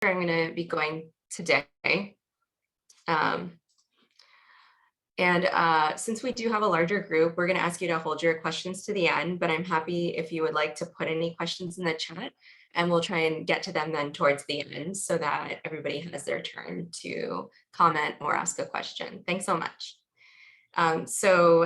I'm going to be going today. Um, since we do have a larger group, we're going to ask you to hold your questions to the end, but I'm happy if you would like to put any questions in the chat and we'll try and get to them then towards the end so that everybody has their turn to comment or ask a question. Thanks so much. So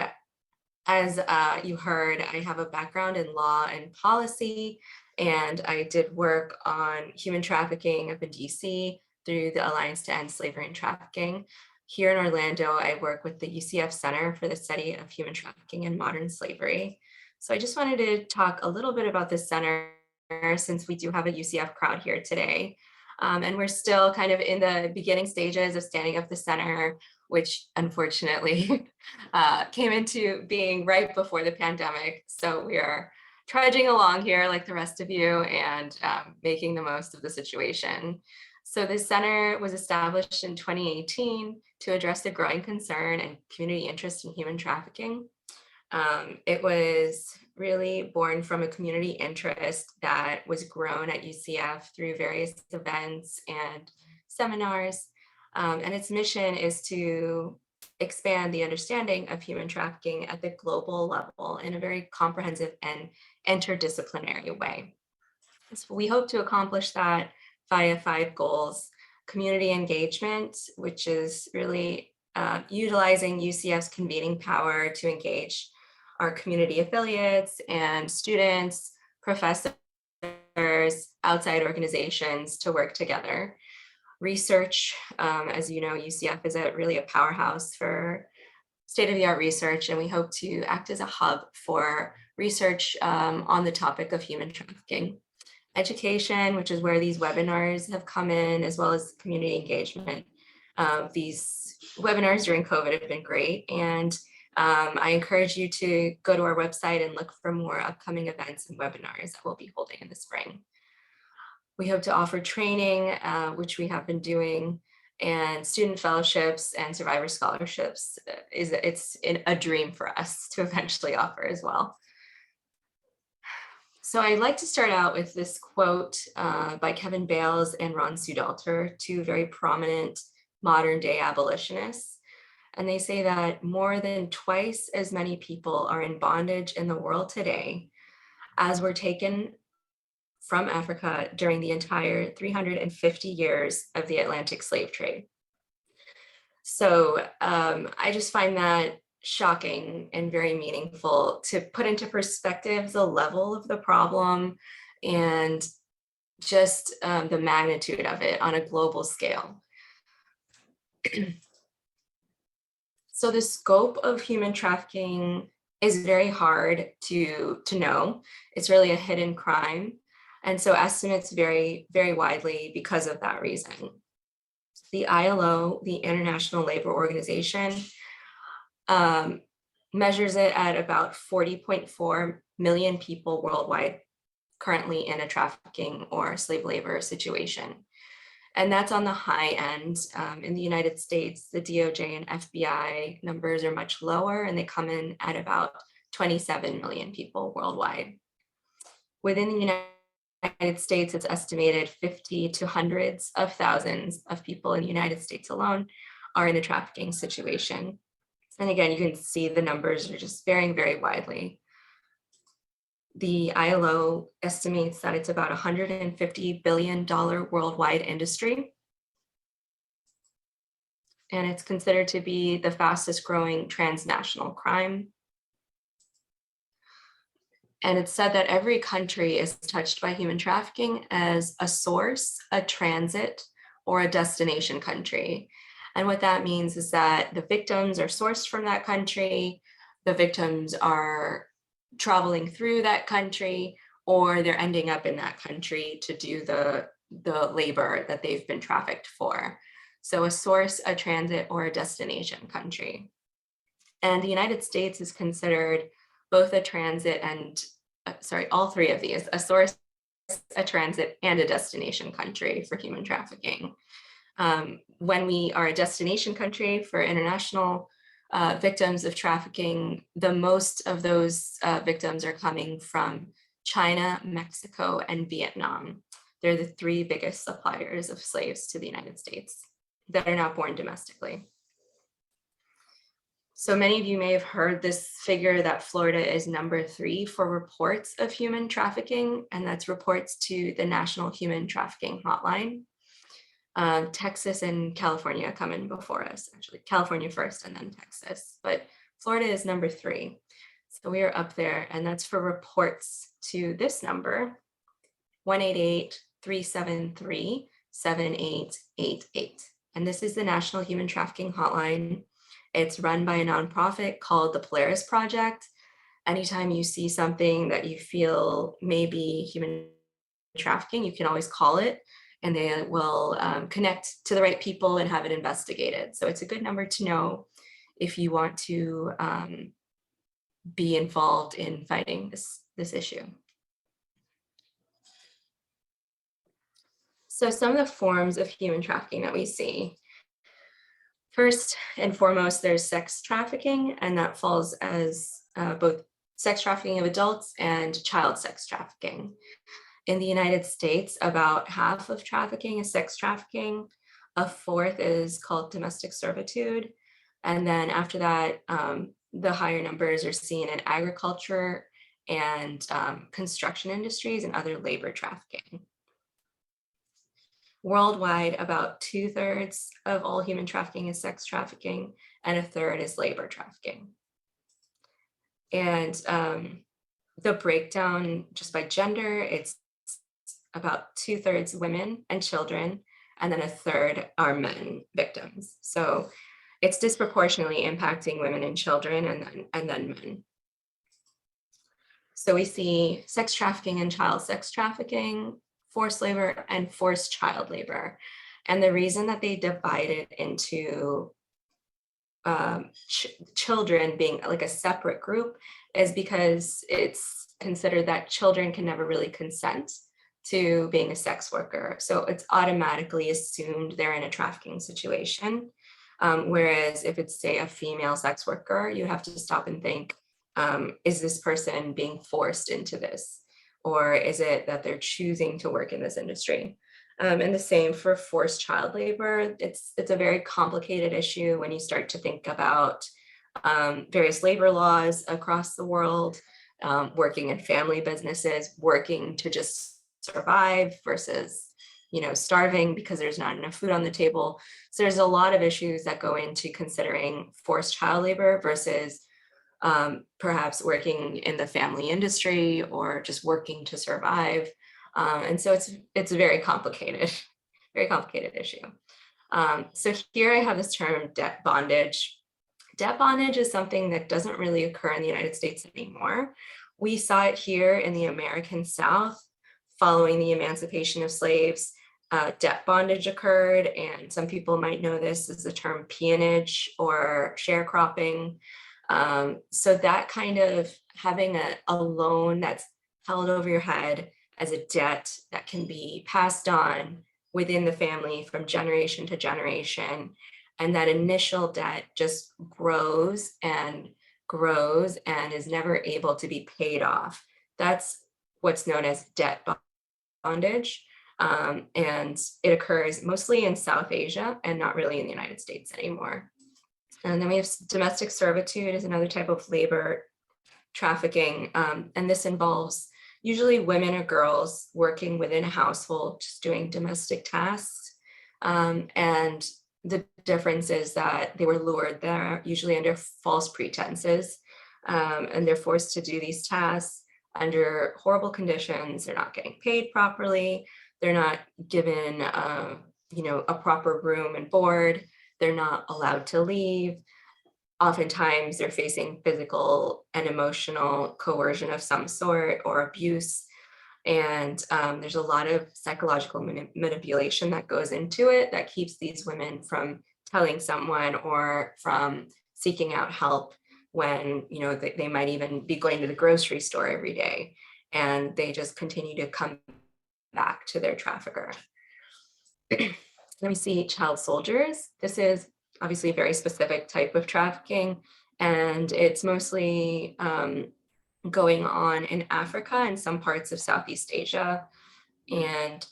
as you heard, I have a background in law and policy, and I did work on human trafficking up in DC through the Alliance to End Slavery and Trafficking. Here in Orlando, I work with the UCF Center for the Study of Human Trafficking and Modern Slavery. So I just wanted to talk a little bit about this center since we do have a UCF crowd here today. And we're still kind of in the beginning stages of standing up the center, which unfortunately came into being right before the pandemic. So we are trudging along here like the rest of you and making the most of the situation. So this center was established in 2018 to address the growing concern and community interest in human trafficking. It was really born from a community interest that was grown at UCF through various events and seminars. And its mission is to expand the understanding of human trafficking at the global level in a very comprehensive and interdisciplinary way. So we hope to accomplish that via 5 goals: community engagement, which is really utilizing UCF's convening power to engage our community affiliates and students, professors, outside organizations to work together. Research, as you know, UCF is really a powerhouse for state-of-the-art research, and we hope to act as a hub for research on the topic of human trafficking. Education, which is where these webinars have come in, as well as community engagement. These webinars during COVID have been great, and I encourage you to go to our website and look for more upcoming events and webinars that we'll be holding in the spring. We hope to offer training, which we have been doing, and student fellowships and survivor scholarships. It's a dream for us to eventually offer as well. So I'd like to start out with this quote by Kevin Bales and Ron Sudalter, 2 very prominent modern day abolitionists. And they say that more than twice as many people are in bondage in the world today as were taken from Africa during the entire 350 years of the Atlantic slave trade. So I just find that shocking and very meaningful to put into perspective the level of the problem and just the magnitude of it on a global scale. So the scope of human trafficking is very hard to know. It's really a hidden crime. And so estimates vary very widely because of that reason. The ILO, the International Labor Organization, measures it at about 40.4 million people worldwide currently in a trafficking or slave labor situation. And that's on the high end. In the United States, the DOJ and FBI numbers are much lower, and they come in at about 27 million people worldwide. Within the United States, it's estimated 50 to hundreds of thousands of people in the United States alone are in a trafficking situation. And again, you can see the numbers are just varying very widely. The ILO estimates that it's about $150 billion worldwide industry. And it's considered to be the fastest growing transnational crime. And it's said that every country is touched by human trafficking as a source, a transit, or a destination country. And what that means is that the victims are sourced from that country, the victims are traveling through that country, or they're ending up in that country to do the labor that they've been trafficked for. So a source, a transit, or a destination country. And the United States is considered both a transit and, all 3 of these: a source, a transit, and a destination country for human trafficking. When we are a destination country for international victims of trafficking, the most of those victims are coming from China, Mexico, and Vietnam. They're the three biggest suppliers of slaves to the United States that are not born domestically. So many of you may have heard this figure that Florida is number 3 for reports of human trafficking, and that's reports to the National Human Trafficking Hotline. Texas and California come in before us, actually California first and then Texas, but Florida is number 3. So we are up there, and that's for reports to this number, 1-888-373-7888. And this is the National Human Trafficking Hotline. It's run by a nonprofit called the Polaris Project. Anytime you see something that you feel may be human trafficking, you can always call it, and they will connect to the right people and have it investigated. So it's a good number to know if you want to be involved in fighting this issue. So some of the forms of human trafficking that we see. First and foremost, there's sex trafficking, and that falls as both sex trafficking of adults and child sex trafficking. In the United States, about half of trafficking is sex trafficking. A fourth is called domestic servitude. And then after that, the higher numbers are seen in agriculture and construction industries and other labor trafficking. Worldwide, about 2/3 of all human trafficking is sex trafficking, and a third is labor trafficking. And the breakdown just by gender, it's about 2/3 women and children, and then a third are men victims. So it's disproportionately impacting women and children, and then men. So we see sex trafficking and child sex trafficking, forced labor, and forced child labor. And the reason that they divide it into children being like a separate group is because it's considered that children can never really consent to being a sex worker. So it's automatically assumed they're in a trafficking situation. Whereas if it's, say, a female sex worker, you have to stop and think, is this person being forced into this? Or is it that they're choosing to work in this industry? And the same for forced child labor. It's a very complicated issue when you start to think about various labor laws across the world, working in family businesses, working to just survive versus, starving because there's not enough food on the table. So there's a lot of issues that go into considering forced child labor versus perhaps working in the family industry or just working to survive. And so it's a very complicated issue. So here I have this term, debt bondage. Debt bondage is something that doesn't really occur in the United States anymore. We saw it here in the American South following the emancipation of slaves. Debt bondage occurred, and some people might know this as the term peonage or sharecropping. So that kind of having a loan that's held over your head as a debt that can be passed on within the family from generation to generation. And that initial debt just grows and grows and is never able to be paid off. That's what's known as debt bondage. And it occurs mostly in South Asia and not really in the United States anymore. And then we have domestic servitude is another type of labor trafficking. And this involves usually women or girls working within a household, just doing domestic tasks. And the difference is that they were lured there, usually under false pretenses. And they're forced to do these tasks under horrible conditions. They're not getting paid properly. They're not given, a proper room and board. They're not allowed to leave. Oftentimes they're facing physical and emotional coercion of some sort or abuse. And there's a lot of psychological manipulation that goes into it that keeps these women from telling someone or from seeking out help when, they might even be going to the grocery store every day, and they just continue to come back to their trafficker. Then we see child soldiers. This is obviously a very specific type of trafficking, and it's mostly going on in Africa and some parts of Southeast Asia. And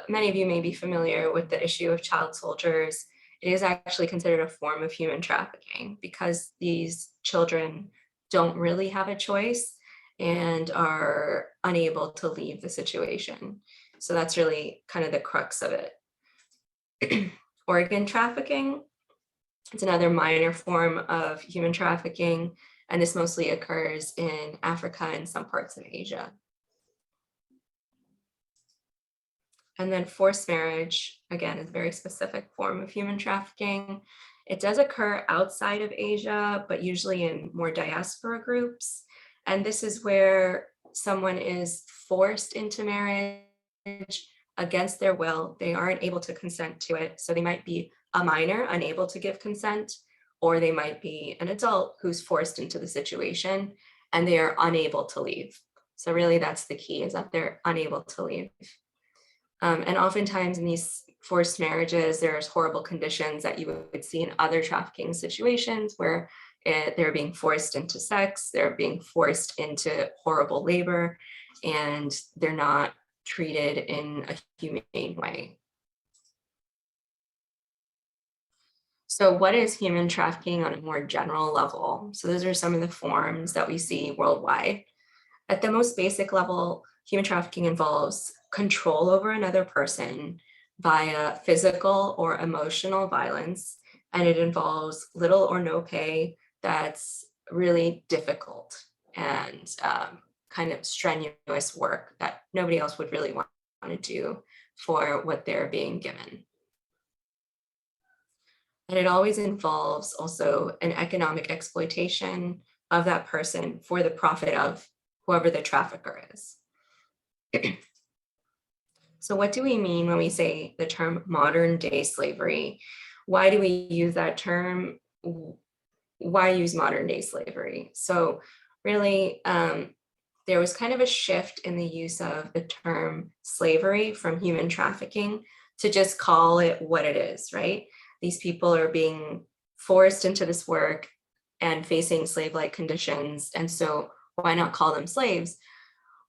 many of you may be familiar with the issue of child soldiers. It is actually considered a form of human trafficking because these children don't really have a choice and are unable to leave the situation. So that's really kind of the crux of it. Organ trafficking, it's another minor form of human trafficking, and this mostly occurs in Africa and some parts of Asia. And then forced marriage, again, is a very specific form of human trafficking. It does occur outside of Asia, but usually in more diaspora groups. And this is where someone is forced into marriage against their will. They aren't able to consent to it. So they might be a minor unable to give consent, or they might be an adult who's forced into the situation and they are unable to leave. So really that's the key, is that they're unable to leave. And oftentimes in these forced marriages, there's horrible conditions that you would see in other trafficking situations where they're being forced into sex, they're being forced into horrible labor, and they're not treated in a humane way. So what is human trafficking on a more general level? So those are some of the forms that we see worldwide. At the most basic level, human trafficking involves control over another person via physical or emotional violence, and it involves little or no pay that's really difficult and kind of strenuous work that nobody else would really want to do for what they're being given. And it always involves also an economic exploitation of that person for the profit of whoever the trafficker is. So what do we mean when we say the term modern day slavery? Why do we use that term? Why use modern day slavery? So really, there was kind of a shift in the use of the term slavery from human trafficking to just call it what it is, right? These people are being forced into this work and facing slave-like conditions. And so why not call them slaves?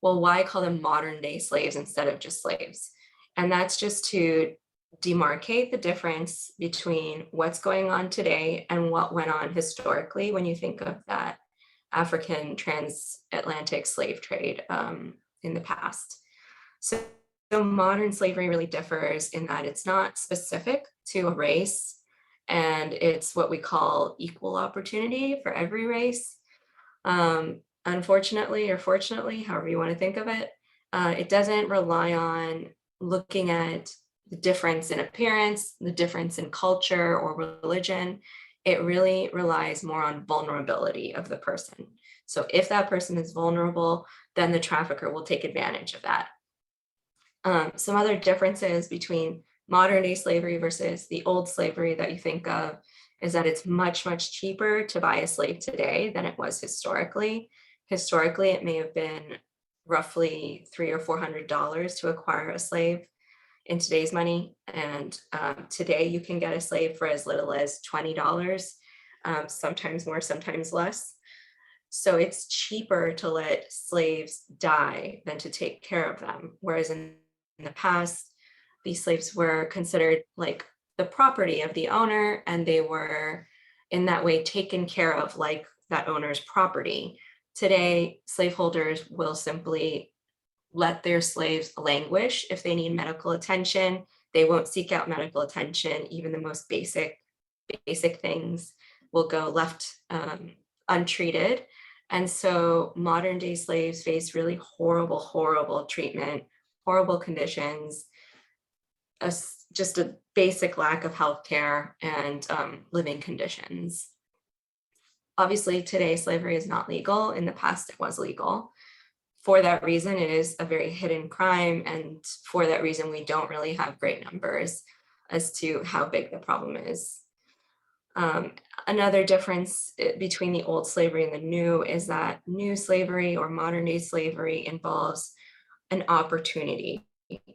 Well, why call them modern day slaves instead of just slaves? And that's just to demarcate the difference between what's going on today and what went on historically when you think of that African transatlantic slave trade in the past. So modern slavery really differs in that it's not specific to a race, and it's what we call equal opportunity for every race. Unfortunately or fortunately, however you want to think of it, it doesn't rely on looking at the difference in appearance, the difference in culture or religion. It really relies more on vulnerability of the person. So if that person is vulnerable, then the trafficker will take advantage of that. Some other differences between modern day slavery versus the old slavery that you think of is that it's much, much cheaper to buy a slave today than it was historically. Historically, it may have been roughly $300 or $400 to acquire a slave in today's money. And today you can get a slave for as little as $20, sometimes more, sometimes less. So it's cheaper to let slaves die than to take care of them. Whereas in the past, these slaves were considered like the property of the owner, and they were in that way taken care of like that owner's property. Today, slaveholders will simply let their slaves languish if they need medical attention. They won't seek out medical attention. Even the most basic things will go left untreated. And so modern day slaves face really horrible treatment, horrible conditions, just a basic lack of healthcare and living conditions. Obviously, today slavery is not legal. In the past, it was legal. For that reason, it is a very hidden crime. And for that reason, we don't really have great numbers as to how big the problem is. Another difference between the old slavery and the new is that new slavery or modern day slavery involves an opportunity.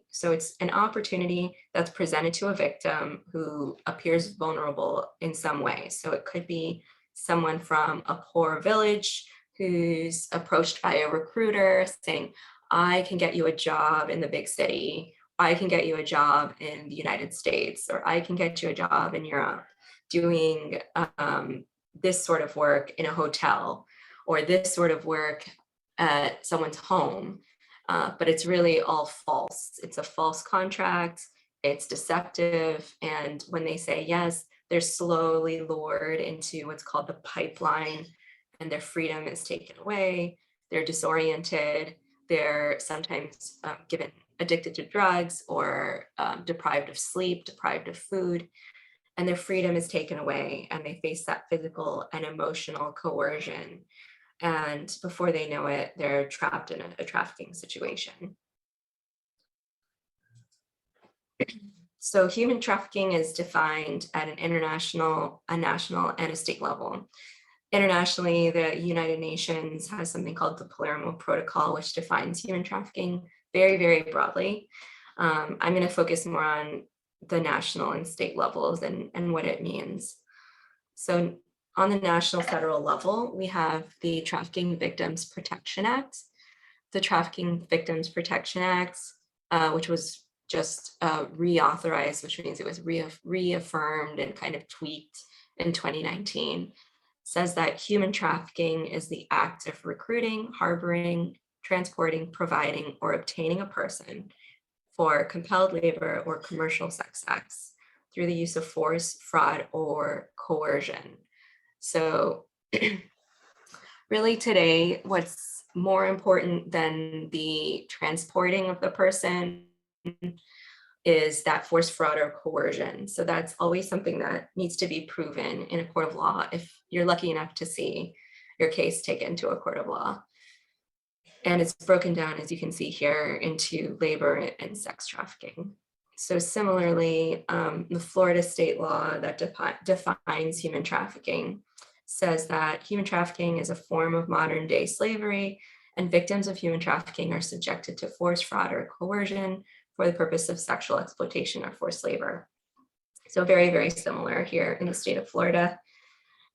So it's an opportunity that's presented to a victim who appears vulnerable in some way. So it could be someone from a poor village who's approached by a recruiter saying, I can get you a job in the big city. I can get you a job in the United States, or I can get you a job in Europe doing this sort of work in a hotel, or this sort of work at someone's home. But it's really all false. It's a false contract. It's deceptive. And when they say yes, they're slowly lured into what's called the pipeline, and their freedom is taken away. They're disoriented. They're sometimes given addicted to drugs, or deprived of sleep, deprived of food, and their freedom is taken away, and they face that physical and emotional coercion. And before they know it, they're trapped in a trafficking situation. So human trafficking is defined at an international, a national, and a state level. Internationally, the United Nations has something called the Palermo Protocol, which defines human trafficking very, very broadly. I'm going to focus more on the national and state levels and what it means. So on the national federal level, we have the Trafficking Victims Protection Act. The Trafficking Victims Protection Act, which was just reauthorized, which means it was reaffirmed and kind of tweaked in 2019, says that human trafficking is the act of recruiting, harboring, transporting, providing, or obtaining a person for compelled labor or commercial sex acts through the use of force, fraud, or coercion. So really today, what's more important than the transporting of the person is that force, fraud, or coercion. So that's always something that needs to be proven in a court of law if you're lucky enough to see your case taken to a court of law. And it's broken down, as you can see here, into labor and sex trafficking. So similarly, the Florida state law that defines human trafficking says that human trafficking is a form of modern day slavery, and victims of human trafficking are subjected to force, fraud, or coercion for the purpose of sexual exploitation or forced labor. So very, very similar here in the state of Florida.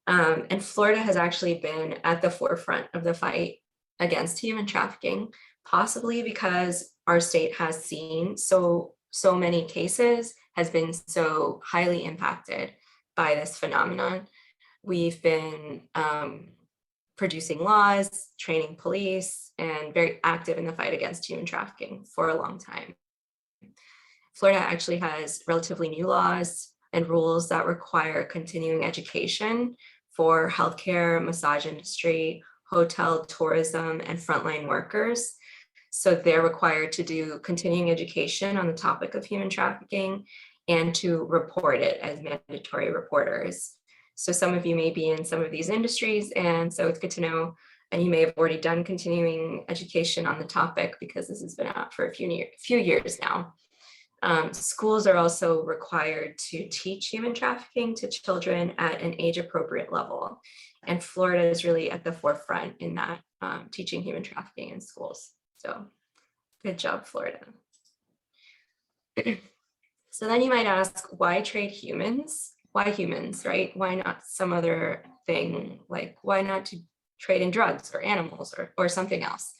And Florida has actually been at the forefront of the fight against human trafficking, possibly because our state has seen so many cases, has been so highly impacted by this phenomenon. We've been producing laws, training police, and very active in the fight against human trafficking for a long time. Florida actually has relatively new laws and rules that require continuing education for healthcare, massage industry, hotel, tourism, and frontline workers. So they're required to do continuing education on the topic of human trafficking and to report it as mandatory reporters. So some of you may be in some of these industries, and so it's good to know, and you may have already done continuing education on the topic because this has been out for a few years now. Schools are also required to teach human trafficking to children at an age-appropriate level. And Florida is really at the forefront in that, teaching human trafficking in schools. So good job, Florida. So then you might ask, why trade humans? Why humans, right? Why not some other thing? Like, why not to trade in drugs or animals or something else?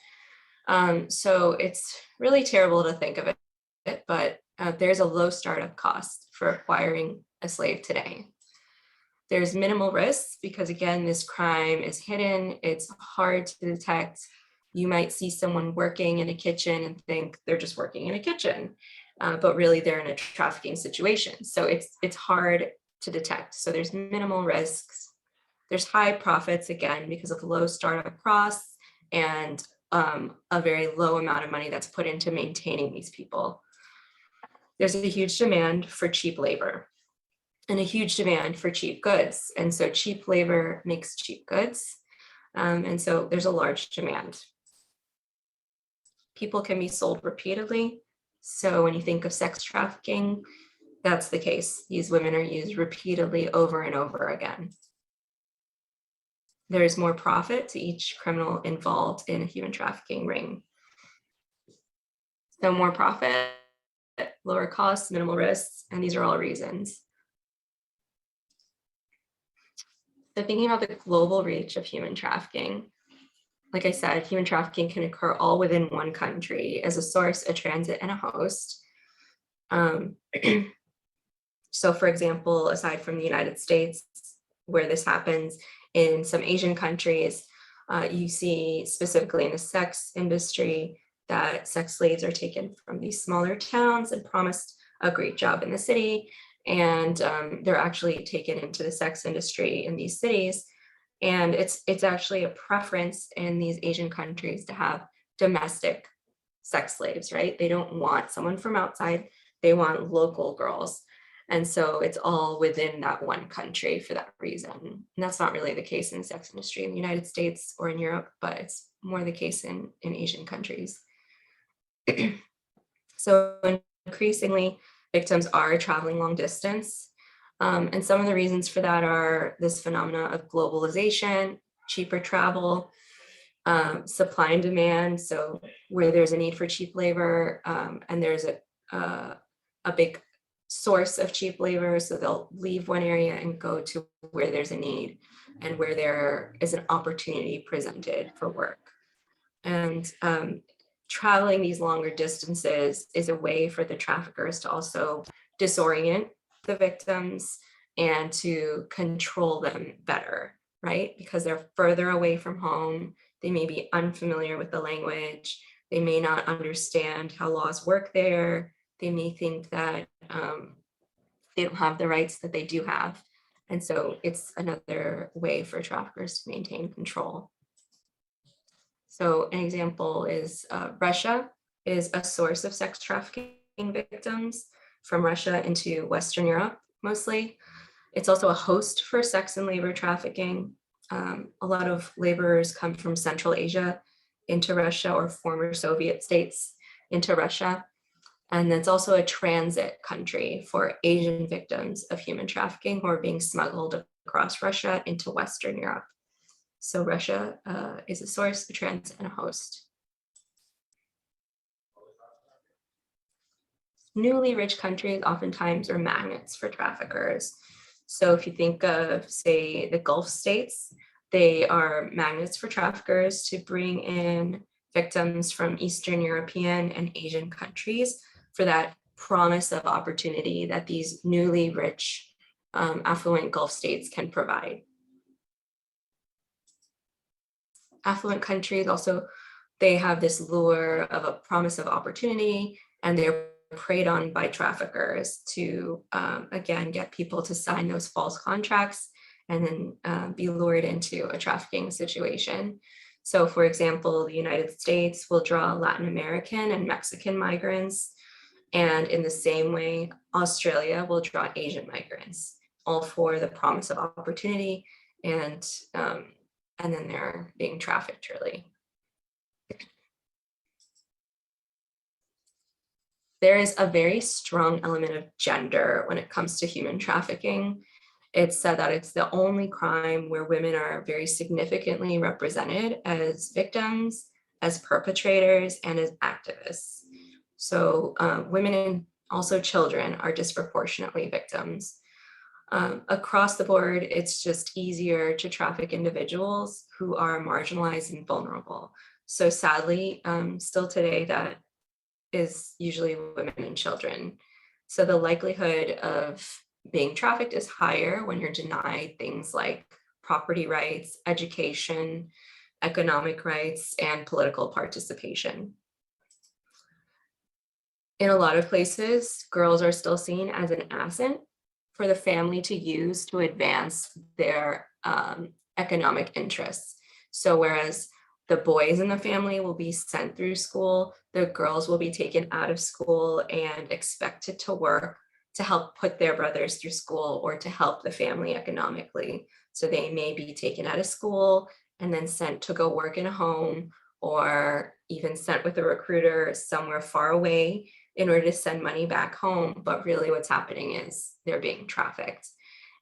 So it's really terrible to think of it, but there's a low startup cost for acquiring a slave today. There's minimal risks because, again, this crime is hidden. It's hard to detect. You might see someone working in a kitchen and think they're just working in a kitchen, but really they're in a trafficking situation. So it's hard to detect. So there's minimal risks. There's high profits, again, because of low startup costs and a very low amount of money that's put into maintaining these people. There's a huge demand for cheap labor and a huge demand for cheap goods. And so cheap labor makes cheap goods. And so there's a large demand. People can be sold repeatedly. So when you think of sex trafficking, that's the case. These women are used repeatedly over and over again. There is more profit to each criminal involved in a human trafficking ring. So more profit, lower costs, minimal risks, and these are all reasons. So thinking about the global reach of human trafficking, like I said, human trafficking can occur all within one country as a source, a transit, and a host. Um, so for example, aside from the United States, where this happens, in some Asian countries, you see specifically in the sex industry that sex slaves are taken from these smaller towns and promised a great job in the city. And they're actually taken into the sex industry in these cities. And it's actually a preference in these Asian countries to have domestic sex slaves, right? They don't want someone from outside, they want local girls. And so it's all within that one country for that reason. And that's not really the case in the sex industry in the United States or in Europe, but it's more the case in Asian countries. So increasingly, victims are traveling long distance. And some of the reasons for that are this phenomena of globalization, cheaper travel, supply and demand. So where there's a need for cheap labor, and there's a big source of cheap labor, so they'll leave one area and go to where there's a need and where there is an opportunity presented for work. And traveling these longer distances is a way for the traffickers to also disorient the victims and to control them better, right? Because they're further away from home, they may be unfamiliar with the language, they may not understand how laws work there, they may think that they don't have the rights that they do have. And so it's another way for traffickers to maintain control. So an example is Russia is a source of sex trafficking victims from Russia into Western Europe, mostly. It's also a host for sex and labor trafficking. A lot of laborers come from Central Asia into Russia or former Soviet states into Russia. And it's also a transit country for Asian victims of human trafficking who are being smuggled across Russia into Western Europe. So Russia is a source, a transit, and a host. Newly rich countries oftentimes are magnets for traffickers. So if you think of, say, the Gulf states, they are magnets for traffickers to bring in victims from Eastern European and Asian countries for that promise of opportunity that these newly rich, affluent Gulf states can provide. Affluent countries also, they have this lure of a promise of opportunity, and they're preyed on by traffickers to, again, get people to sign those false contracts and then be lured into a trafficking situation. So for example, the United States will draw Latin American and Mexican migrants. And in the same way, Australia will draw Asian migrants, all for the promise of opportunity, and then they're being trafficked, really. There is a very strong element of gender when it comes to human trafficking. It's said that it's the only crime where women are very significantly represented as victims, as perpetrators, and as activists. So women and also children are disproportionately victims. Across the board, it's just easier to traffic individuals who are marginalized and vulnerable. So sadly, still today, that is usually women and children. So the likelihood of being trafficked is higher when you're denied things like property rights, education, economic rights, and political participation. In a lot of places, girls are still seen as an asset for the family to use to advance their economic interests. So whereas the boys in the family will be sent through school, the girls will be taken out of school and expected to work to help put their brothers through school or to help the family economically. So they may be taken out of school and then sent to go work in a home, or even sent with a recruiter somewhere far away in order to send money back home. But really what's happening is they're being trafficked.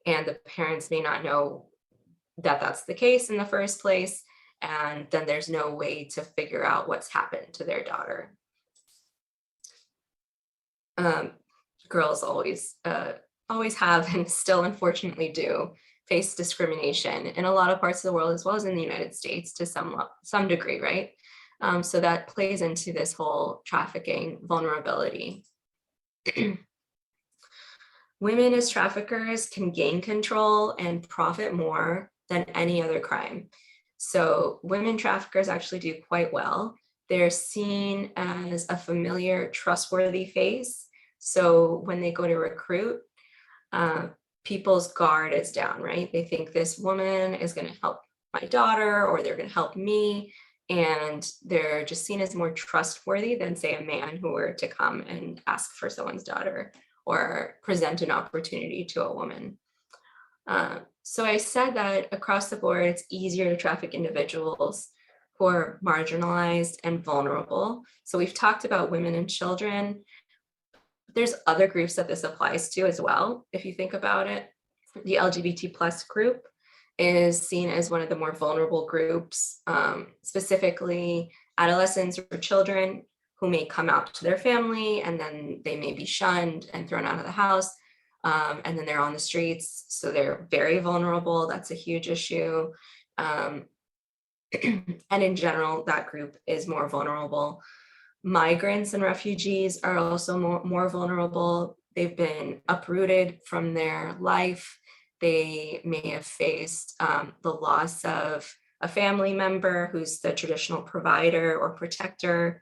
And the parents may not know that that's the case in the first place. And then there's no way to figure out what's happened to their daughter. Girls always have, and still unfortunately do, face discrimination in a lot of parts of the world, as well as in the United States to some degree, right? So that plays into this whole trafficking vulnerability. Women as traffickers can gain control and profit more than any other crime. So women traffickers actually do quite well. They're seen as a familiar, trustworthy face. So when they go to recruit, people's guard is down, right? They think this woman is going to help my daughter, or they're going to help me. And they're just seen as more trustworthy than, say, a man who were to come and ask for someone's daughter or present an opportunity to a woman. So I said that across the board, it's easier to traffic individuals who are marginalized and vulnerable. So we've talked about women and children. There's other groups that this applies to as well. If you think about it, the LGBT plus group is seen as one of the more vulnerable groups, specifically adolescents or children who may come out to their family and then they may be shunned and thrown out of the house. And then they're on the streets. So they're very vulnerable. That's a huge issue. And in general, that group is more vulnerable. Migrants and refugees are also more vulnerable. They've been uprooted from their life. They may have faced the loss of a family member who's the traditional provider or protector.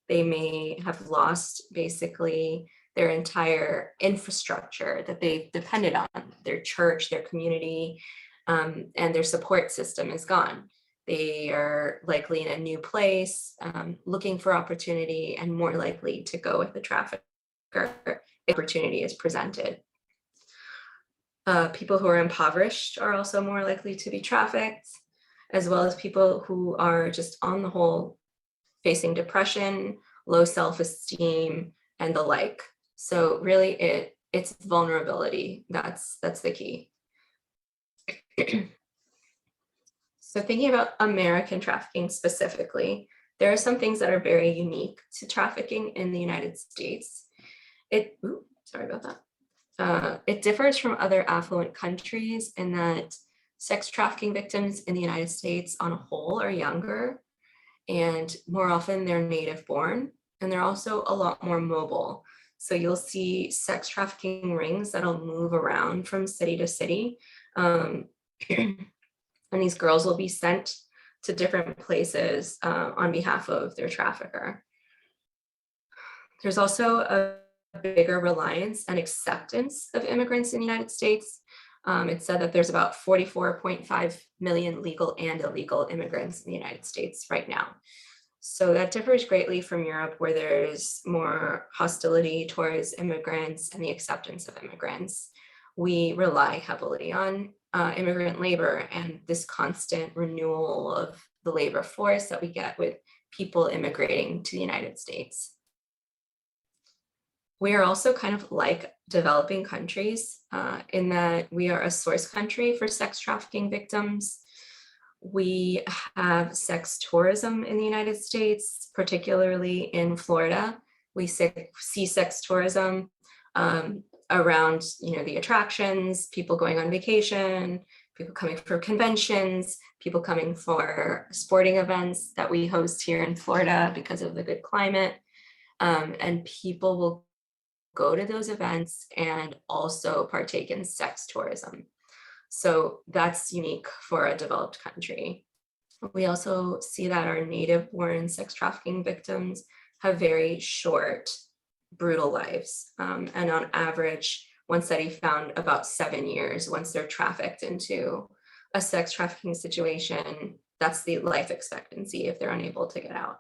They may have lost basically their entire infrastructure that they depended on, their church, their community, and their support system is gone. They are likely in a new place, looking for opportunity, and more likely to go with the trafficker if opportunity is presented. People who are impoverished are also more likely to be trafficked, as well as people who are just on the whole facing depression, low self-esteem, and the like. So really it's vulnerability. That's the key. So thinking about American trafficking specifically, there are some things that are very unique to trafficking in the United States. Sorry about that. It differs from other affluent countries in that sex trafficking victims in the United States on a whole are younger, and more often they're native born, and they're also a lot more mobile. So you'll see sex trafficking rings that'll move around from city to city. And these girls will be sent to different places on behalf of their trafficker. There's also a bigger reliance and acceptance of immigrants in the United States. It's said that there's about 44.5 million legal and illegal immigrants in the United States right now. So that differs greatly from Europe, where there's more hostility towards immigrants and the acceptance of immigrants. We rely heavily on immigrant labor and this constant renewal of the labor force that we get with people immigrating to the United States. We are also kind of like developing countries in that we are a source country for sex trafficking victims. We have sex tourism in the United States, particularly in Florida. We see sex tourism around, the attractions, people going on vacation, people coming for conventions, people coming for sporting events that we host here in Florida because of the good climate. And people will go to those events and also partake in sex tourism. So that's unique for a developed country. We also see that our native-born sex trafficking victims have very short, brutal lives. And on average, one study found about 7 years once they're trafficked into a sex trafficking situation. That's the life expectancy if they're unable to get out.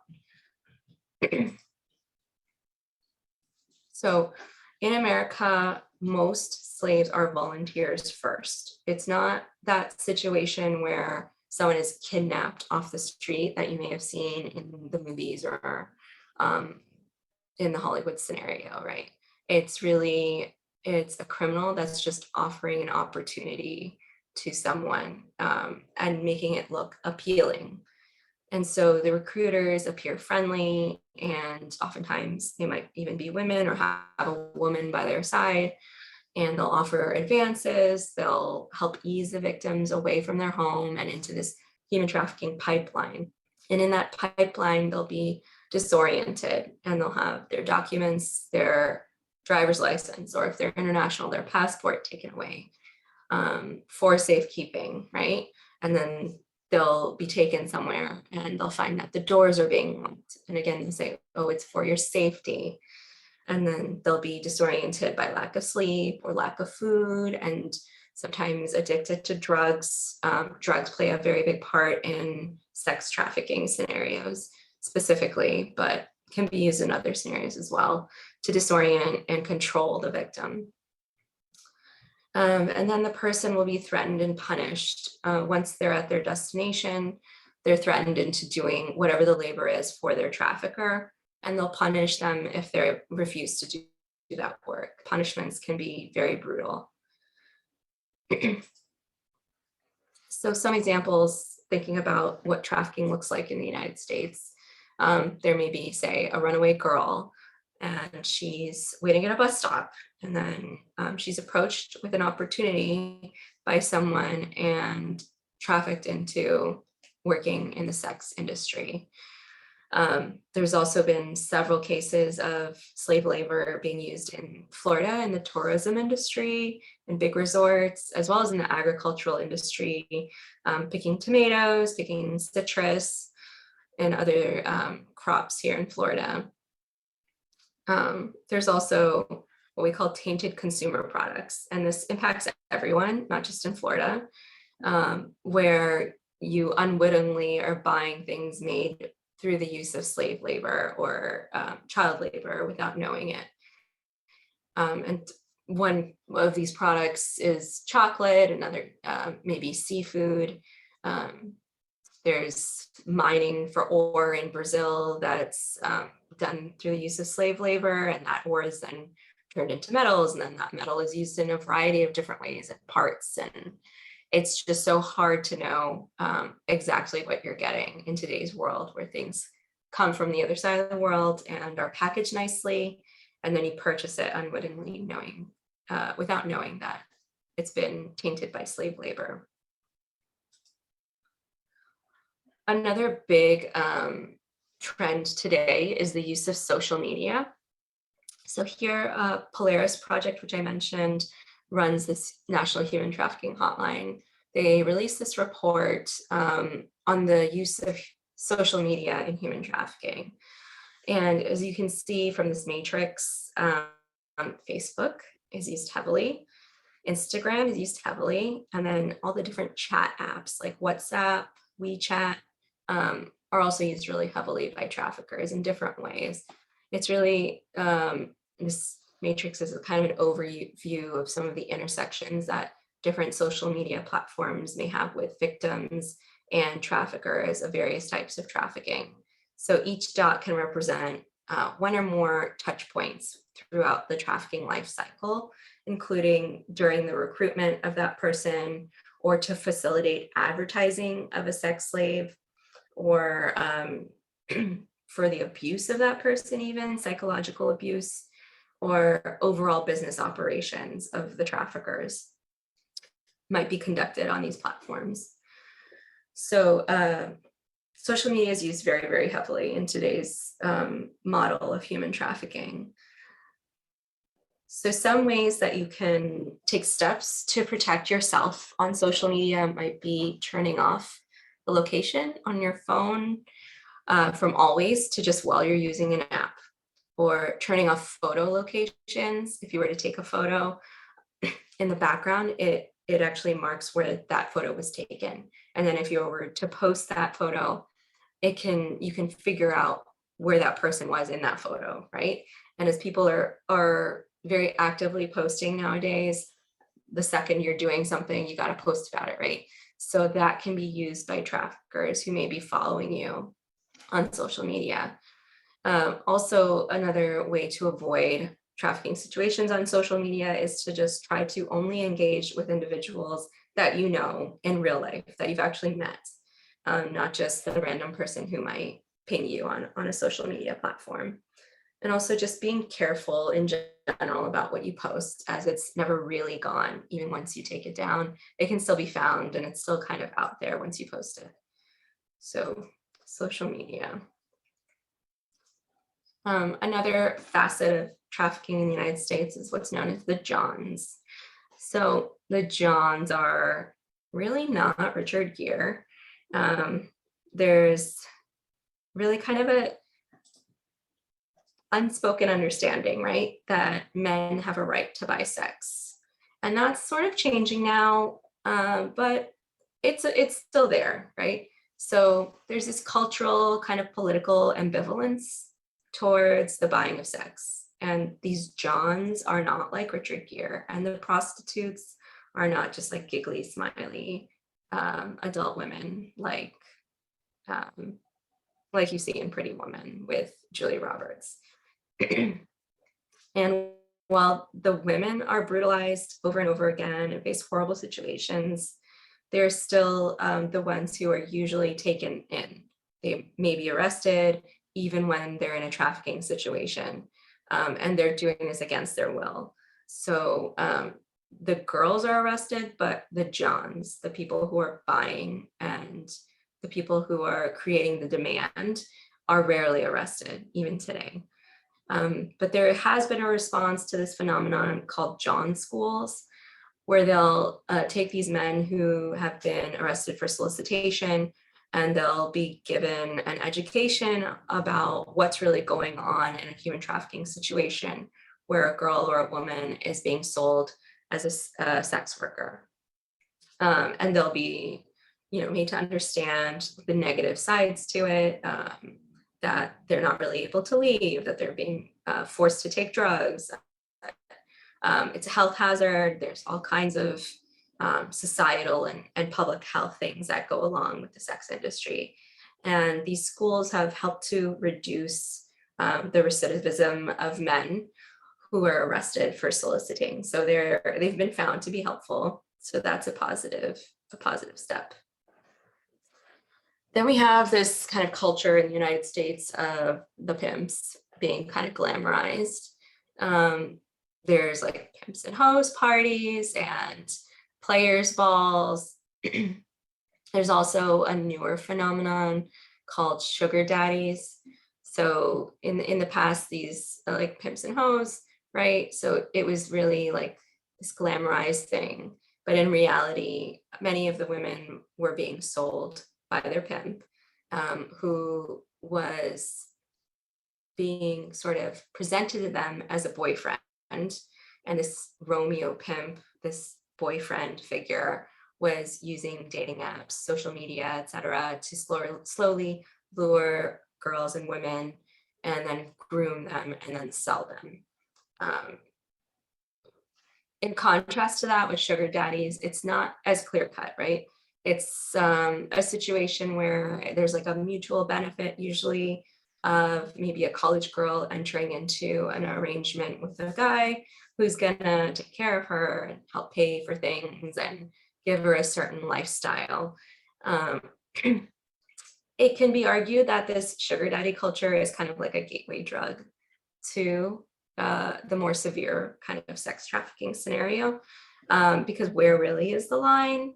So in America, most slaves are volunteers first. It's not that situation where someone is kidnapped off the street that you may have seen in the movies or in the Hollywood scenario, right? It's a criminal that's just offering an opportunity to someone and making it look appealing. And so the recruiters appear friendly, and oftentimes they might even be women or have a woman by their side. and they'll offer advances. They'll help ease the victims away from their home and into this human trafficking pipeline. And in that pipeline, they'll be disoriented and they'll have their documents, their driver's license, or if they're international, their passport taken away for safekeeping, right? And then they'll be taken somewhere and they'll find that the doors are being locked. And again, they'll say, oh, it's for your safety. And then they'll be disoriented by lack of sleep or lack of food, and sometimes addicted to drugs. Drugs play a very big part in sex trafficking scenarios specifically, but can be used in other scenarios as well to disorient and control the victim. And then the person will be threatened and punished. Once they're at their destination, they're threatened into doing whatever the labor is for their trafficker, and they'll punish them if they refuse to do that work. Punishments can be very brutal. So some examples, thinking about what trafficking looks like in the United States. There may be, say, a runaway girl, and she's waiting at a bus stop, and then she's approached with an opportunity by someone and trafficked into working in the sex industry. There's also been several cases of slave labor being used in Florida in the tourism industry and big resorts, as well as in the agricultural industry, picking tomatoes, picking citrus, and other crops here in Florida. There's also what we call tainted consumer products, and this impacts everyone, not just in Florida, where you unwittingly are buying things made through the use of slave labor or child labor without knowing it. And one of these products is chocolate, another maybe seafood. There's mining for ore in Brazil that's done through the use of slave labor, and that ore is then turned into metals, and then that metal is used in a variety of different ways and parts. And it's just so hard to know exactly what you're getting in today's world, where things come from the other side of the world and are packaged nicely, and then you purchase it unwittingly, knowing without knowing that it's been tainted by slave labor. Another big trend today is the use of social media. So here, Polaris Project, which I mentioned, runs this National Human Trafficking Hotline. They released this report on the use of social media in human trafficking. And as you can see from this matrix, Facebook is used heavily, Instagram is used heavily, and then all the different chat apps like WhatsApp, WeChat are also used really heavily by traffickers in different ways. It's really, this matrix is a kind of an overview of some of the intersections that different social media platforms may have with victims and traffickers of various types of trafficking. So each dot can represent one or more touch points throughout the trafficking life cycle, including during the recruitment of that person, or to facilitate advertising of a sex slave, or for the abuse of that person, even psychological abuse, or overall business operations of the traffickers might be conducted on these platforms. So social media is used very, very heavily in today's model of human trafficking. So some ways that you can take steps to protect yourself on social media might be turning off the location on your phone from always to just while you're using an app, or turning off photo locations. If you were to take a photo in the background, it actually marks where that photo was taken. And then if you were to post that photo, you can figure out where that person was in that photo, right? And as people are very actively posting nowadays, the second you're doing something, you got to post about it, right? So that can be used by traffickers who may be following you on social media. Also, another way to avoid trafficking situations on social media is to just try to only engage with individuals that you know in real life, that you've actually met, not just the random person who might ping you on a social media platform. And also just being careful in general about what you post, as it's never really gone. Even once you take it down, it can still be found and it's still kind of out there once you post it. So social media. Another facet of trafficking in the United States is what's known as the Johns. So the Johns are really not Richard Gere. There's really kind of a unspoken understanding, right, that men have a right to buy sex, and that's sort of changing now, but it's still there, right? So there's this cultural kind of political ambivalence towards the buying of sex, and these Johns are not like Richard Gere, and the prostitutes are not just like giggly, smiley adult women like you see in Pretty Woman with Julia Roberts. And while the women are brutalized over and over again and face horrible situations, they're still the ones who are usually taken in. They may be arrested even when they're in a trafficking situation, and they're doing this against their will. So the girls are arrested, but the Johns, the people who are buying and the people who are creating the demand, are rarely arrested, even today. But there has been a response to this phenomenon called John schools, where they'll take these men who have been arrested for solicitation, and they'll be given an education about what's really going on in a human trafficking situation where a girl or a woman is being sold as a sex worker. And they'll be, made to understand the negative sides to it, that they're not really able to leave, that they're being forced to take drugs. It's a health hazard. There's all kinds of societal and public health things that go along with the sex industry. And these schools have helped to reduce the recidivism of men who are arrested for soliciting. So they've been found to be helpful. So that's a positive step. Then we have this kind of culture in the United States of the pimps being kind of glamorized. There's like pimps and hoes parties and players balls. There's also a newer phenomenon called sugar daddies. So in the past, these are like pimps and hoes, right? So it was really like this glamorized thing. But in reality, many of the women were being sold by their pimp, who was being sort of presented to them as a boyfriend. And this Romeo pimp, this boyfriend figure, was using dating apps, social media, etc., to slowly lure girls and women and then groom them and then sell them. In contrast to that, with sugar daddies, it's not as clear cut, right? It's a situation where there's like a mutual benefit, usually, of maybe a college girl entering into an arrangement with a guy who's gonna take care of her and help pay for things and give her a certain lifestyle. It can be argued that this sugar daddy culture is kind of like a gateway drug to the more severe kind of sex trafficking scenario, because where really is the line?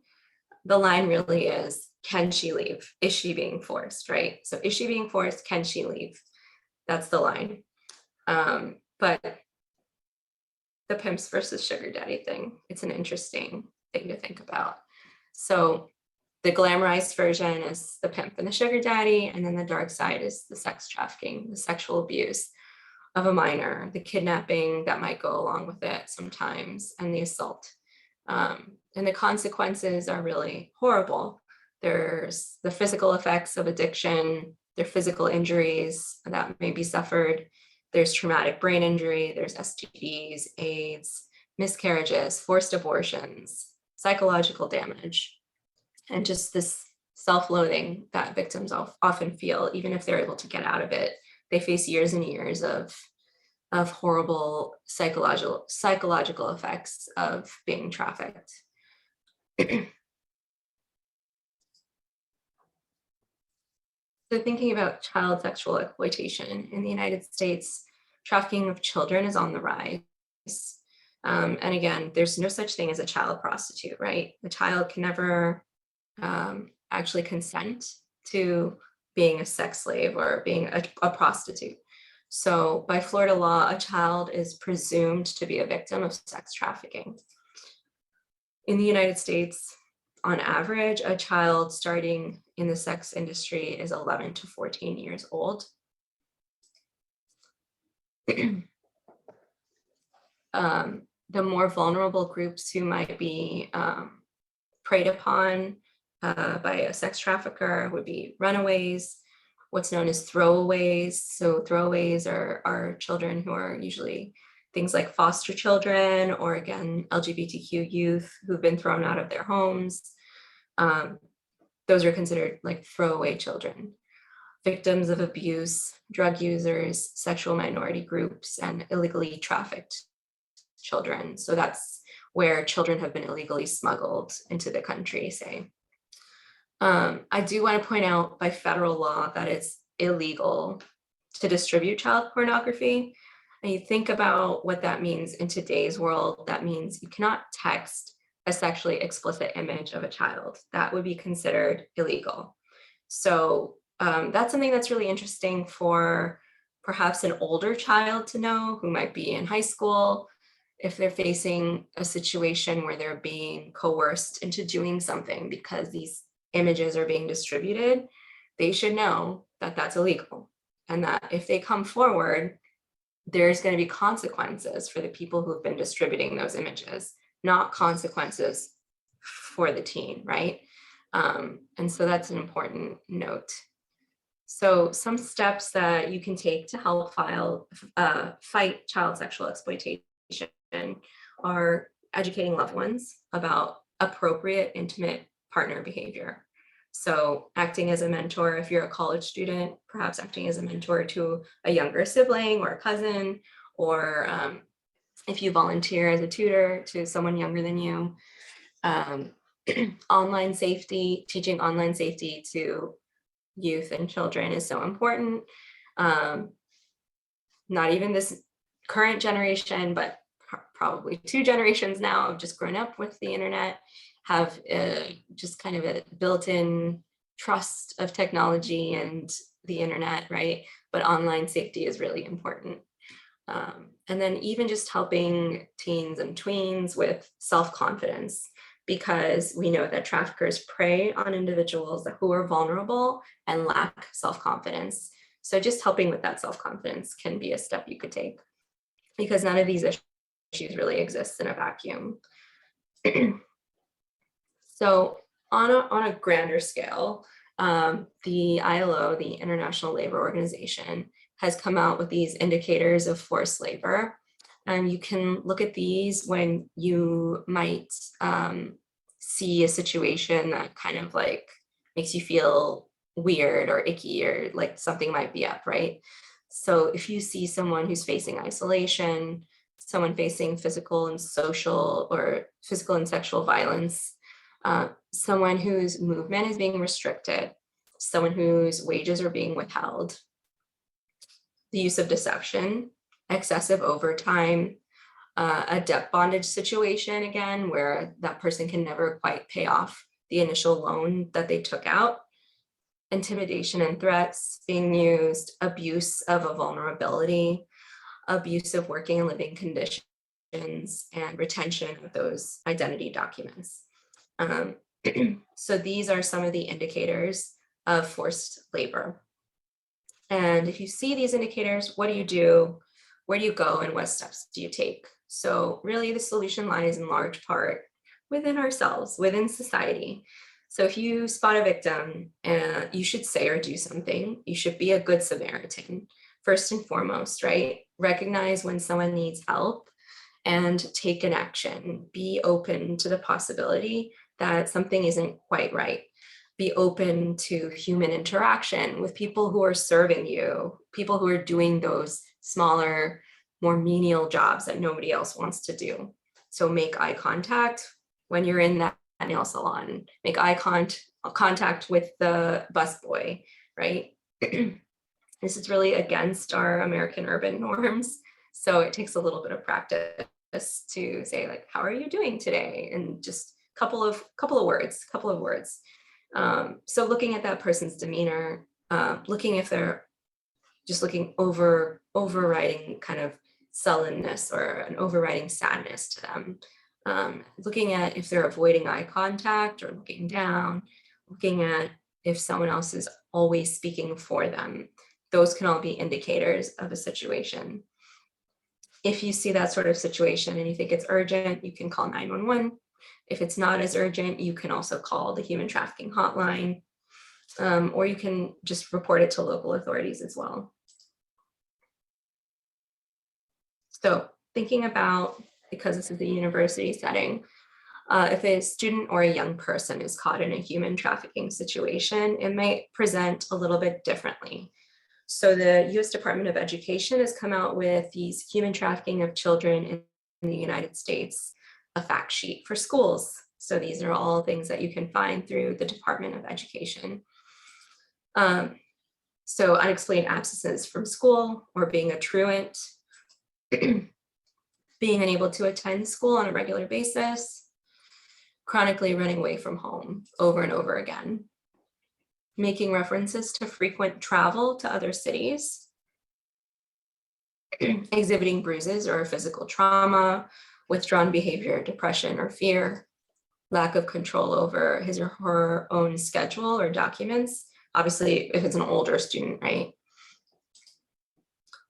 The line really is, can she leave? Is she being forced, right? So is she being forced? Can she leave? That's the line. But the pimps versus sugar daddy thing, it's an interesting thing to think about. So the glamorized version is the pimp and the sugar daddy, and then the dark side is the sex trafficking, the sexual abuse of a minor, the kidnapping that might go along with it sometimes, and the assault. And the consequences are really horrible. There's the physical effects of addiction, there are physical injuries that may be suffered, there's traumatic brain injury, there's STDs, AIDS, miscarriages, forced abortions, psychological damage, and just this self-loathing that victims often feel, even if they're able to get out of it. They face years and years of horrible psychological effects of being trafficked. So thinking about child sexual exploitation in the United States, trafficking of children is on the rise. And again, there's no such thing as a child prostitute, right? The child can never actually consent to being a sex slave or being a prostitute. So by Florida law, a child is presumed to be a victim of sex trafficking. In the United States, on average, a child starting in the sex industry is 11 to 14 years old. The more vulnerable groups who might be preyed upon by a sex trafficker would be runaways, what's known as throwaways. So throwaways are children who are usually things like foster children, or again, LGBTQ youth who've been thrown out of their homes. Those are considered like throwaway children. Victims of abuse, drug users, sexual minority groups, and illegally trafficked children. So that's where children have been illegally smuggled into the country, say. I do want to point out by federal law that it's illegal to distribute child pornography. And you think about what that means in today's world, that means you cannot text a sexually explicit image of a child. That would be considered illegal. So that's something that's really interesting for perhaps an older child to know who might be in high school. If they're facing a situation where they're being coerced into doing something because these images are being distributed, they should know that that's illegal. And that if they come forward, there's going to be consequences for the people who've been distributing those images, not consequences for the teen, right? And so that's an important note. So some steps that you can take to help fight child sexual exploitation are educating loved ones about appropriate intimate partner behavior. So acting as a mentor, if you're a college student, perhaps acting as a mentor to a younger sibling or a cousin, or if you volunteer as a tutor to someone younger than you. Online safety, teaching online safety to youth and children is so important. Not even this current generation, but probably 2 generations now have just grown up with the internet, have just kind of a built-in trust of technology and the internet, right? But online safety is really important. And then even just helping teens and tweens with self-confidence, because we know that traffickers prey on individuals who are vulnerable and lack self-confidence. So just helping with that self-confidence can be a step you could take, because none of these issues really exist in a vacuum. So on a grander scale, the ILO, the International Labor Organization, has come out with these indicators of forced labor. And you can look at these when you might see a situation that kind of like makes you feel weird or icky, or like something might be up, right? So if you see someone who's facing isolation, someone facing physical and social or physical and sexual violence, someone whose movement is being restricted, someone whose wages are being withheld, the use of deception, excessive overtime, a debt bondage situation, again, where that person can never quite pay off the initial loan that they took out, intimidation and threats being used, abuse of a vulnerability, abuse of working and living conditions, and retention of those identity documents. So these are some of the indicators of forced labor. And if you see these indicators, what do you do? Where do you go, and what steps do you take? So really the solution lies in large part within ourselves, within society. So if you spot a victim, you should say or do something. You should be a good Samaritan, first and foremost, right? Recognize when someone needs help and take an action. Be open to the possibility that something isn't quite right. Be open to human interaction with people who are serving you, people who are doing those smaller, more menial jobs that nobody else wants to do. So make eye contact when you're in that nail salon. Make eye contact with the busboy, right? This is really against our American urban norms. So it takes a little bit of practice to say like, how are you doing today? And just couple of words. So looking at that person's demeanor, looking if they're just looking overriding kind of sullenness or an overriding sadness to them. Looking at if they're avoiding eye contact or looking down, looking at if someone else is always speaking for them. Those can all be indicators of a situation. If you see that sort of situation and you think it's urgent, you can call 911. If it's not as urgent, you can also call the human trafficking hotline, or you can just report it to local authorities as well. So thinking about, because this is a university setting, if a student or a young person is caught in a human trafficking situation, it might present a little bit differently. So the US Department of Education has come out with these human trafficking of children in the United States, a fact sheet for schools. So these are all things that you can find through the Department of Education. So unexplained absences from school or being a truant, being unable to attend school on a regular basis, chronically running away from home over and over again, making references to frequent travel to other cities, exhibiting bruises or physical trauma, withdrawn behavior, depression or fear, lack of control over his or her own schedule or documents. Obviously, if it's an older student, right?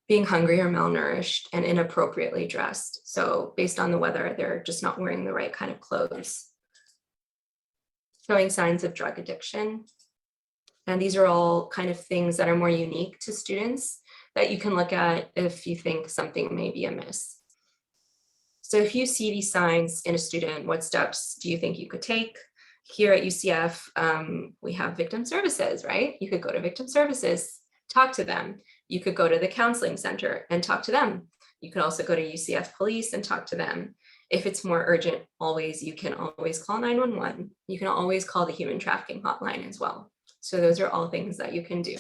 Being hungry or malnourished and inappropriately dressed. So based on the weather, they're just not wearing the right kind of clothes. Showing signs of drug addiction. And these are all kind of things that are more unique to students that you can look at if you think something may be amiss. So if you see these signs in a student, what steps do you think you could take? Here at UCF, we have victim services, right? You could go to victim services, talk to them. You could go to the counseling center and talk to them. You could also go to UCF police and talk to them. If it's more urgent, you can always call 911. You can always call the human trafficking hotline as well. So those are all things that you can do.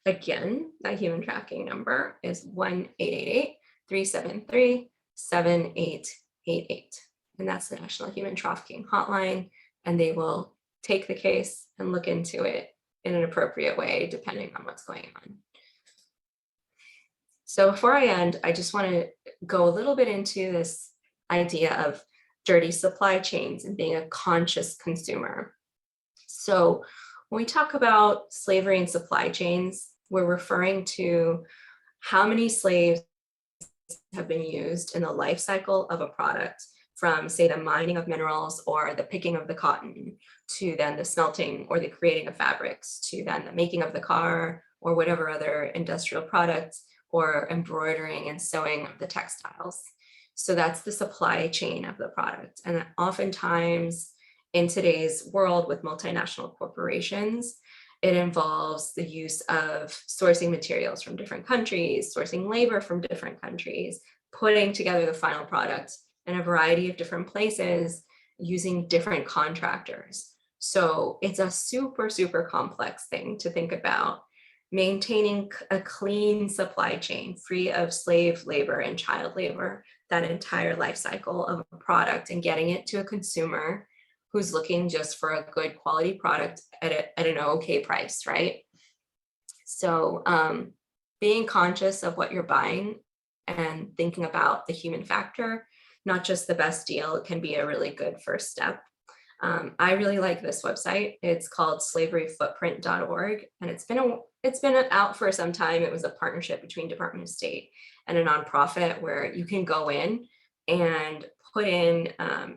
Again, that human trafficking number is 1-888-373-7888. And that's the National Human Trafficking Hotline. And they will take the case and look into it in an appropriate way, depending on what's going on. So before I end, I just want to go a little bit into this idea of dirty supply chains and being a conscious consumer. So when we talk about slavery and supply chains, we're referring to how many slaves have been used in the life cycle of a product, from say the mining of minerals or the picking of the cotton, to then the smelting or the creating of fabrics, to then the making of the car or whatever other industrial products, or embroidering and sewing of the textiles. So that's the supply chain of the product. And oftentimes in today's world with multinational corporations, it involves the use of sourcing materials from different countries, sourcing labor from different countries, putting together the final product in a variety of different places using different contractors. So it's a super, super complex thing to think about. Maintaining a clean supply chain free of slave labor and child labor, that entire life cycle of a product, and getting it to a consumer who's looking just for a good quality product at an okay price, right? So being conscious of what you're buying and thinking about the human factor, not just the best deal, can be a really good first step. I really like this website. It's called slaveryfootprint.org, and it's been out for some time. It was a partnership between Department of State and a nonprofit where you can go in and put in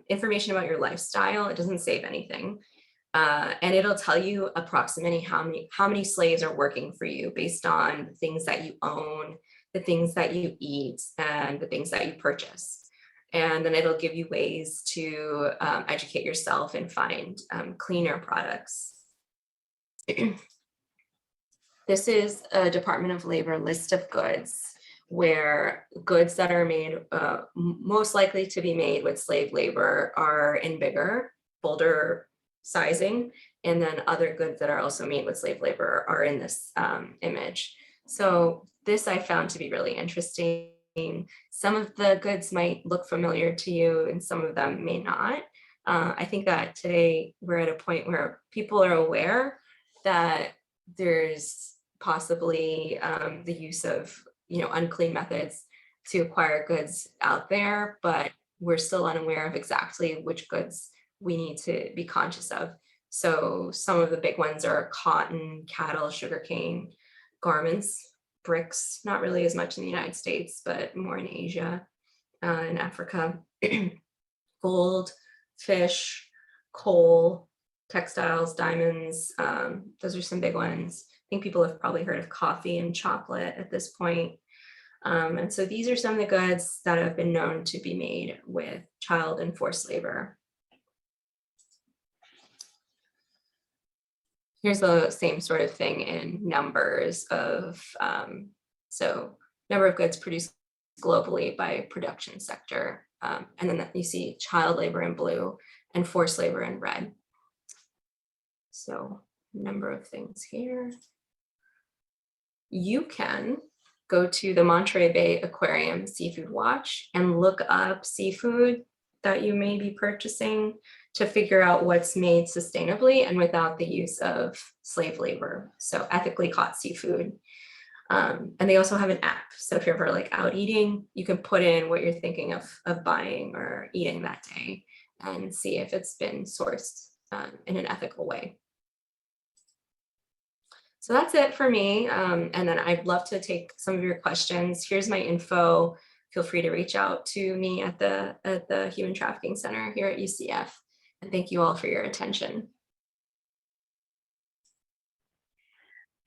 information about your lifestyle. It doesn't save anything. And it'll tell you approximately how many slaves are working for you based on the things that you own, the things that you eat, and the things that you purchase. And then it'll give you ways to educate yourself and find cleaner products. This is a Department of Labor list of goods, where goods that are made, most likely to be made with slave labor, are in bigger, bolder sizing, and then other goods that are also made with slave labor are in this image. So this I found to be really interesting. Some of the goods might look familiar to you and some of them may not. I think that today we're at a point where people are aware that there's possibly the use of, unclean methods to acquire goods out there, but we're still unaware of exactly which goods we need to be conscious of. So some of the big ones are cotton, cattle, sugarcane, garments, bricks, not really as much in the United States, but more in Asia and Africa, gold, fish, coal, textiles, diamonds. Those are some big ones. I think people have probably heard of coffee and chocolate at this point. And so these are some of the goods that have been known to be made with child and forced labor. Here's the same sort of thing in numbers of, so number of goods produced globally by production sector. And then you see child labor in blue and forced labor in red. So number of things here. You can go to the Monterey Bay Aquarium Seafood Watch and look up seafood that you may be purchasing to figure out what's made sustainably and without the use of slave labor. So ethically caught seafood. And they also have an app. So if you're ever like out eating, you can put in what you're thinking of buying or eating that day and see if it's been sourced in an ethical way. So that's it for me. And then I'd love to take some of your questions. Here's my info. Feel free to reach out to me at the Human Trafficking Center here at UCF. And thank you all for your attention.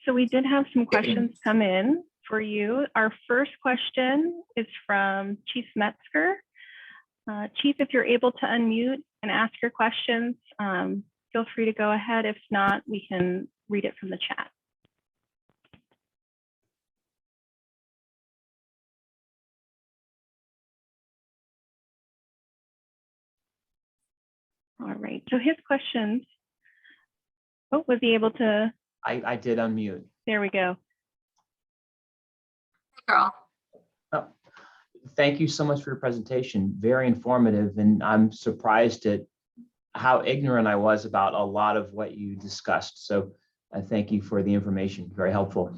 So we did have some questions come in for you. Our first question is from Chief Metzger. Chief, if you're able to unmute and ask your questions, feel free to go ahead. If not, we can read it from the chat. All right, so his questions. Oh, was he able to? I did unmute. There we go. Girl. Oh, thank you so much for your presentation. Very informative, and I'm surprised at how ignorant I was about a lot of what you discussed. So I thank you for the information. Very helpful.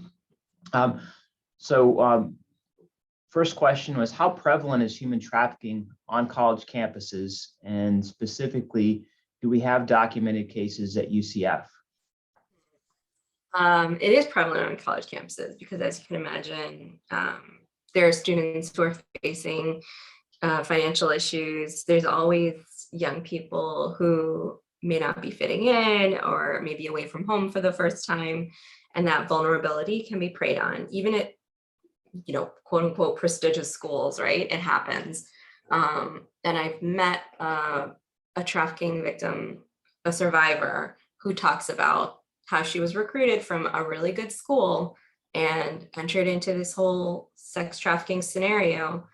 First question was, how prevalent is human trafficking on college campuses? And specifically, do we have documented cases at UCF? It is prevalent on college campuses because, as you can imagine, there are students who are facing financial issues. There's always young people who may not be fitting in or maybe away from home for the first time. And that vulnerability can be preyed on, even at, quote unquote, prestigious schools, right? It happens. And I've met a trafficking victim, a survivor, who talks about how she was recruited from a really good school and entered into this whole sex trafficking scenario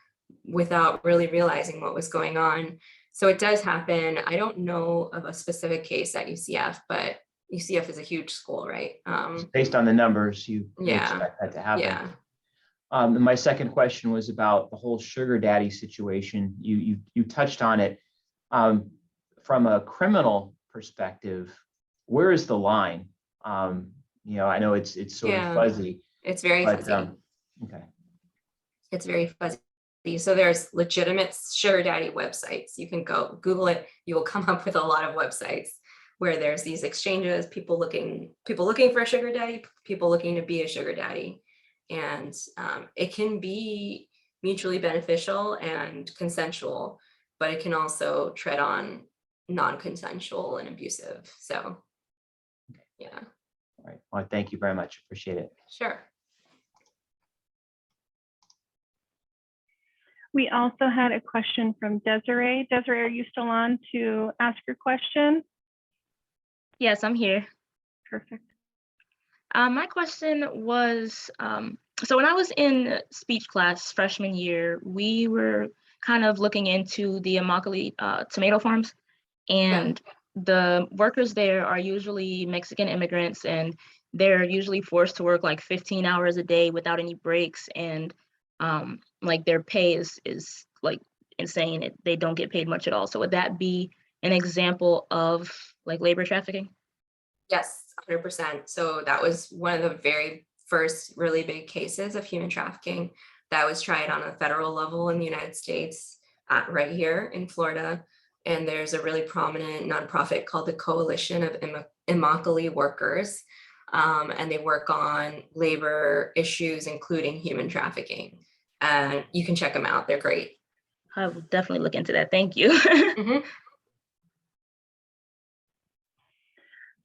without really realizing what was going on. So it does happen. I don't know of a specific case at UCF, but UCF is a huge school, right? Based on the numbers, you Yeah. expect that to happen. Yeah. And my second question was about the whole sugar daddy situation. You touched on it. From a criminal perspective, where is the line? I know it's sort of fuzzy. It's very fuzzy. Okay. It's very fuzzy. So there's legitimate sugar daddy websites. You can go Google it. You will come up with a lot of websites where there's these exchanges, people looking for a sugar daddy, people looking to be a sugar daddy. And it can be mutually beneficial and consensual, but it can also tread on non-consensual and abusive. So, yeah. All right. Well, thank you very much. Appreciate it. Sure. We also had a question from Desiree. Desiree, are you still on to ask your question? Yes, I'm here. Perfect. My question was, so when I was in speech class freshman year, we were kind of looking into the Immokalee tomato farms, and the workers there are usually Mexican immigrants, and they're usually forced to work like 15 hours a day without any breaks, and like their pay is like insane. They don't get paid much at all. So would that be an example of like labor trafficking? Yes, 100%. So that was one of the very first really big cases of human trafficking that was tried on a federal level in the United States, right here in Florida. And there's a really prominent nonprofit called the Coalition of Immokalee Workers. And they work on labor issues, including human trafficking. And you can check them out. They're great. I will definitely look into that. Thank you. Mhm.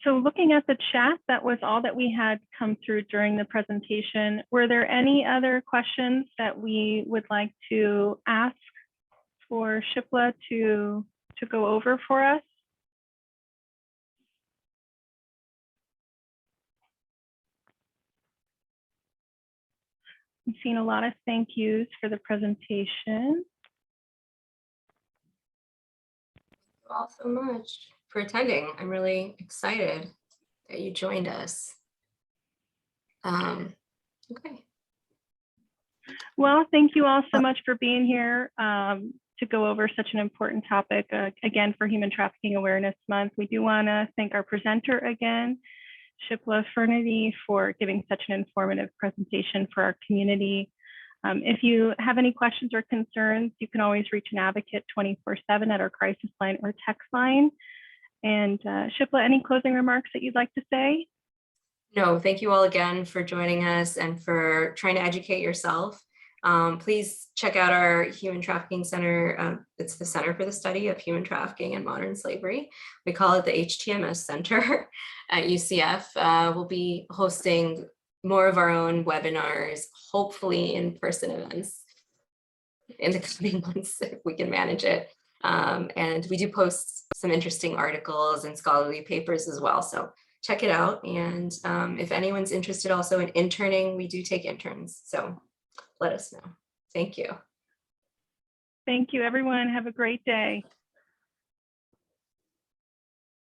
So looking at the chat, that was all that we had come through during the presentation. Were there any other questions that we would like to ask for Shipla to go over for us? I've seen a lot of thank yous for the presentation. Thank you all so much for attending. I'm really excited that you joined us. Okay. Well, thank you all so much for being here to go over such an important topic. Again, for Human Trafficking Awareness Month, we do want to thank our presenter again, Shipla Fernity, for giving such an informative presentation for our community. If you have any questions or concerns, you can always reach an advocate 24/7 at our crisis line or text line. And Shipla, any closing remarks that you'd like to say? No, thank you all again for joining us and for trying to educate yourself. Please check out our Human Trafficking Center. It's the Center for the Study of Human Trafficking and Modern Slavery. We call it the HTMS Center at UCF. We'll be hosting more of our own webinars, hopefully in-person events in the coming months if we can manage it. And we do post some interesting articles and scholarly papers as well. So check it out. And if anyone's interested also in interning, we do take interns. So let us know. Thank you. Thank you, everyone. Have a great day.